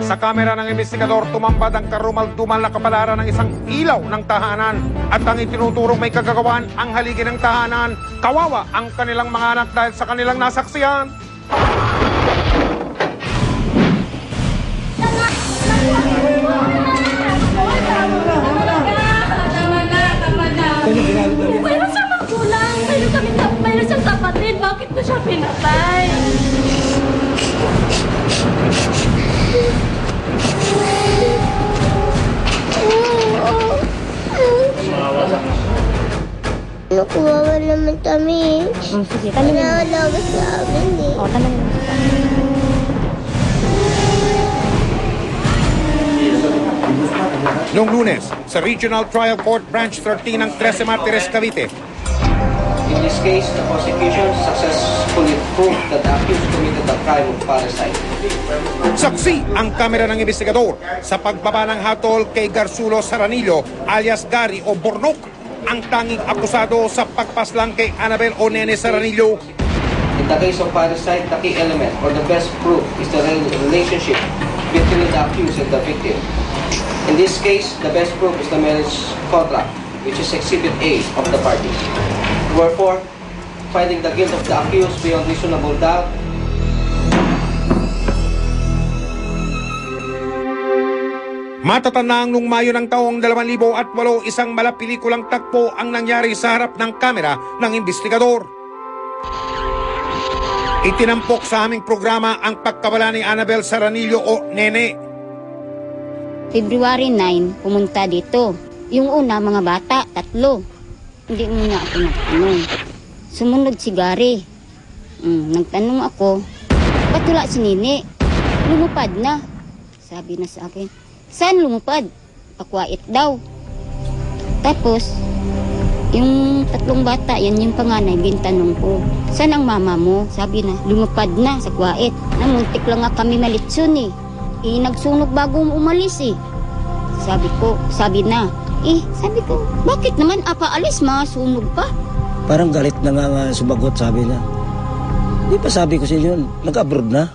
Sa kamera ng investigador, tumambad ang karumal-dumal na kapalaran ng isang ilaw ng tahanan. At ang itinuturong may kagagawan ang haligi ng tahanan. Kawawa ang kanilang mga anak dahil sa kanilang nasaksihan. Mayroon siyang magulang, mayroon siyang kapatid, bakit ko siya pinatay? Nakuwawa naman kami. Sige, tanongin mo. Naalaga sa amin eh. O, tanongin mo. Noong Lunes, sa Regional Trial Court Branch 13 ng 13 Martires, Cavite. In this case, the prosecution successfully proved that the accused committed the crime of parricide. Saksi ang kamera ng investigador sa pagbaba ng hatol kay Garsulo Saranillo alias Gary o Bornok, ang tanging akusado sa pagpaslang kay Annabel o Nene Saranillo. In the case of parricide, the key element or the best proof is the relationship between the accused and the victim. In this case, the best proof is the marriage contract, which is Exhibit A of the party. Wherefore, finding the guilt of the accused beyond reasonable doubt, Matatandang nung Mayo ng taong 2008, isang malapelikulang tagpo ang nangyari sa harap ng kamera ng investigador. Itinampok sa aming programa ang pagkawala ni Annabel Saranillo o Nene. February 9, pumunta dito. Yung una, mga bata, 3. Hindi mo na ako nagtanong. Sumunod si Gary. Nagtanong ako, ba't wala si Nene? Lumupad na. Sabi na sa akin, saan lumupad? Pakwait daw. Tapos, yung 3 bata, yan yung panganay, gintanong ko, saan ang mama mo? Sabi na, lumupad na sa kwait. Namuntik lang nga kami malitsun eh. Nagsunog bago umalis eh. Sabi na, sabi ko, bakit naman apaalis, masunog pa? Parang galit na nga sumagot, sabi niya. Di pa sabi ko sa inyo, nag-abroad na.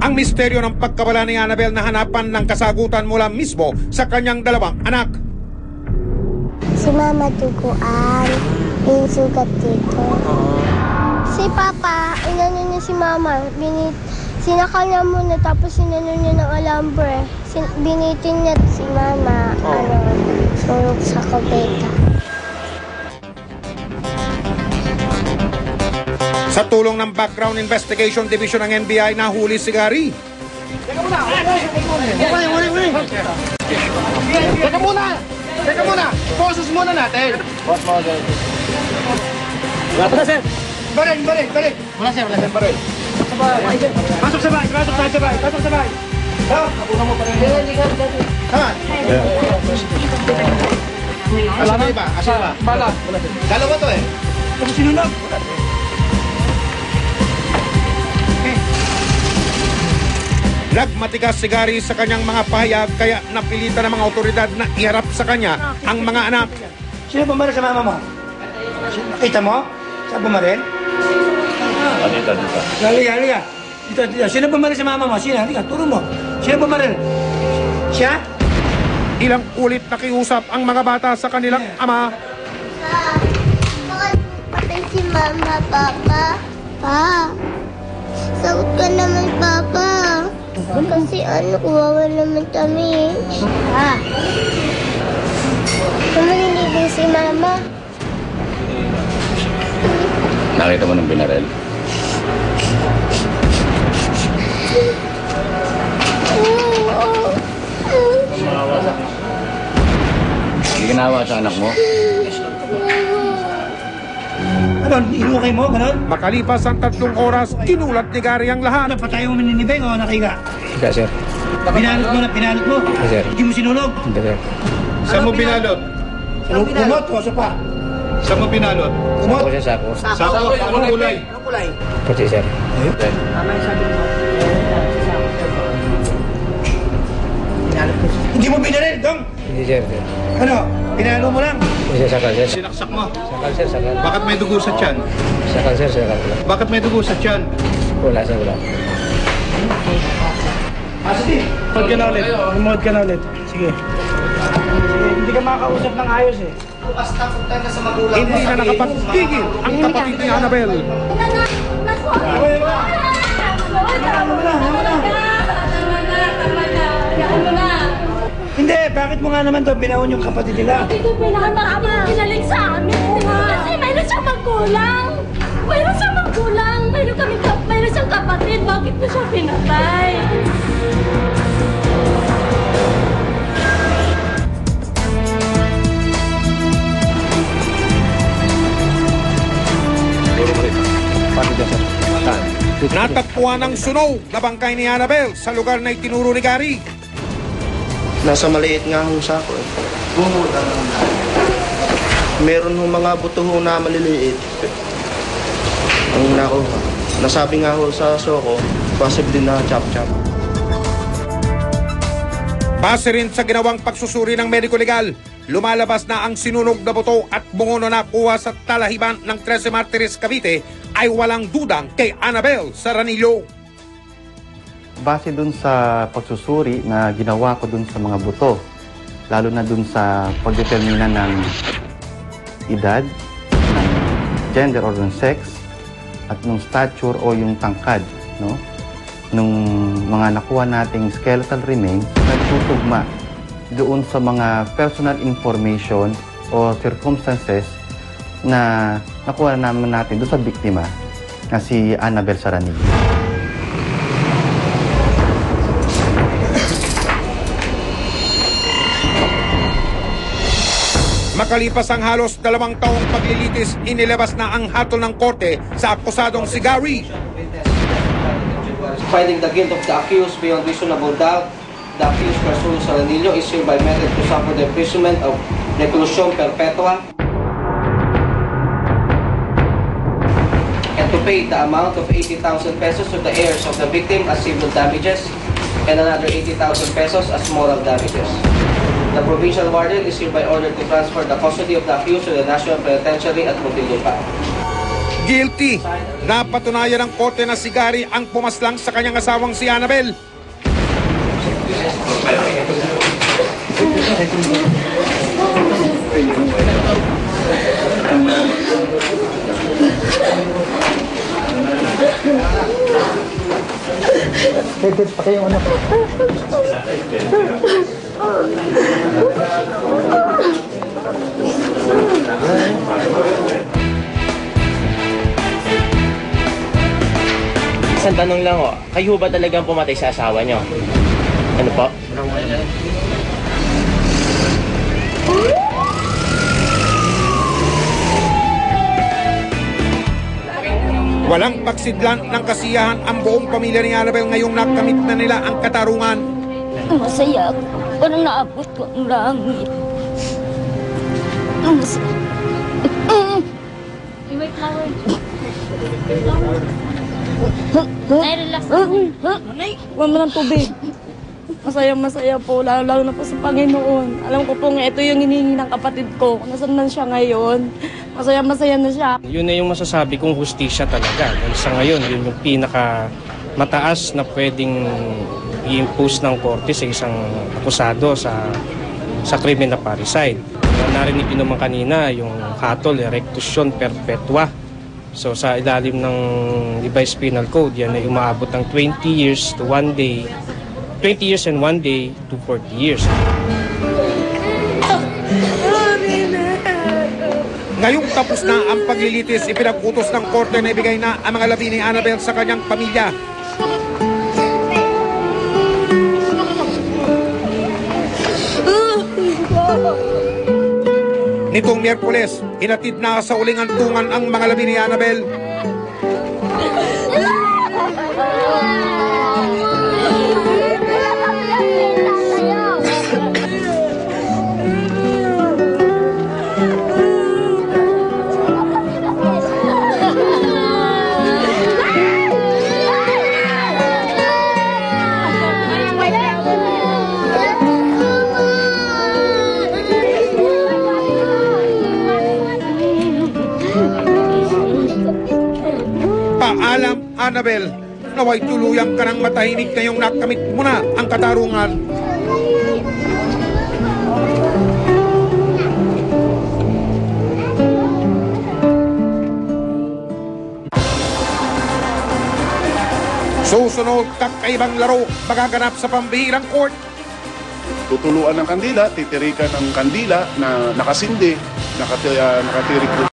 Ang misteryo ng pagkawala ni Annabel na hanapan ng kasagutan mula mismo sa kanyang 2 anak. Si Mama duguan, yung sugat dito. Si Papa, inano niya si Mama, sinakal niya muna tapos sinano niya ng alambre. Binitin niya si Mama, sunog sa kubeta. Sa tulong ng Background Investigation Division ng NBI, nahuli si Gary. Teka muna! Boses muna natin! Boss mo, sir. Wala na, sir! Baril! Wala, sir, baril. Pasok sa bahay! Una mo pa rin. Ha? Asan na iba? Bala. Dalawa to eh. Tapos sinunog. Nagmatigas si Gary sa kanyang mga pahayag kaya napilitan ng mga otoridad na iharap sa kanya ang mga anak. Sino bumaril sa mama mo? Nakita mo? Saan bumaril? Dito. Halika. Dito. Sino bumaril sa mama mo? Sino? Halika, turo mo. Sino bumaril? Siya? Ilang ulit nakiusap ang mga bata sa kanilang ama. Bakit patay si Mama, Papa? Pa, sagot ka naman, Papa. Kasi kuwawa naman kami. Pa, kumanilibing si Mama. Nakita mo ng binarel? Hindi ginawa sa anak mo? Ano, inukay mo? Ganon? Makalipas ang 3 oras, kinulat ni Gary ang lahat. Napatay mo maninibeng o nakiga? Higa, sir. Pinalot mo? Sir. Hindi mo sinunog? Hindi, sir. Saan mo pinalot? Kumot o sopa? Saan mo pinalot? Kumot? Ako siya sako. Sako? Anong kulay? Puti, sir. Sir. Hindi mo binaril, Dong? Hindi, sir. Ano? Pinalo mo lang? Hindi, sir. Sakal, sir. Sinaksak mo? Sakal, sir. Sakal. Bakit may dugo sa tiyan? Sakal, sir. Sakal. Bakit may dugo sa tiyan? Wala, sir. Wala. Mode ka na ulit. Mode ka na ulit. Sige. Hindi ka makakausap ng ayos eh. Basta punta ka sa magulang. Hindi na nakapagpigil ang kapatid ni Annabel. Hindi, bakit mo nga naman to binaon yung kapatid nila? Ito pinakamarami pinalig sa amin. Kasi mayroon siyang magulang. Mayroon siyang kapatid. Bakit mo siya pinatay? Natagpuan ng sunog na bangkay ni Annabel sa lugar na itinuro ni Gary. Nasa maliit nga ho sako eh. Meron ho mga buto ho na maliliit. Ang nasabi nga ho sa soko, possibly na chop-chop. Base rin sa ginawang pagsusuri ng mediko legal, lumalabas na ang sinunog na buto at bungo na nakuha sa talahiban ng 13 Martires, Cavite ay walang dudang kay Annabel Saranillo. Base dun sa pagsusuri na ginawa ko dun sa mga buto, lalo na dun sa pagdetermina ng edad, ng gender or ng sex, at ng stature o yung tangkad, no? Nung mga nakuha nating skeletal remains, nagtutugma doon sa mga personal information o circumstances na nakuha naman natin doon sa biktima na si Annabel Saranillo. Makalipas ang halos 2 taong paglilitis, inilabas na ang hatol ng korte sa akusadong si Gary. Finding the guilt of the accused beyond reasonable doubt, the accused Garsulo Saranillo is hereby meted to suffer the imprisonment of reclusion perpetua and to pay the amount of 80,000 pesos to the heirs of the victim as civil damages and another 80,000 pesos as moral damages. The provincial warden is hereby ordered to transfer the custody of the accused to the National Penitentiary at Muntinlupa. Guilty! Napatunayan ng korte na si Gary ang pumaslang sa kanyang asawang si Annabel. Isang tanong lang kayo ba talagang pumatay sa asawa nyo? Ano po? Walang pagsidlan ng kasiyahan ang buong pamilya ni Annabel ngayong nakamit na nila ang katarungan. Masaya ako. Parang naabot ko ang langit. Masaya. Wait lang, Nay, relax. Nay, huwag mo ng tubig. Masaya po, lalo na po sa Panginoon. Alam ko po nga, ito yung hinihingi ng kapatid ko. Nasaan man siya ngayon. Masaya na siya. Yun na yung masasabi kong hustisya talaga. Dahil sa ngayon, yun yung pinaka mataas na pwedeng i-impose ng korte sa isang akusado sa krimen na parricide. Narinig yun naman kanina, yung hatol, reclusion perpetua. So sa ilalim ng revised penal code, yan ay umaabot ng 20 years to 1 day, 20 years and 1 day to 40 years. Ngayong tapos na ang paglilitis, ipinag-utos ng korte na ibigay na ang mga labi ni Annabel sa kanyang pamilya. Nitong Miyerkules, hinatid na sa uling antungan ang mga labi ni Annabel. Paalam, Annabel. naway tuluyang ka ng matahimik ngayong nakamit mo na ang katarungan. Susunod, kakaibang laro magaganap sa pambihirang court. Tutuluan ng kandila, titirikan ng kandila na nakasindi, nakatirik doon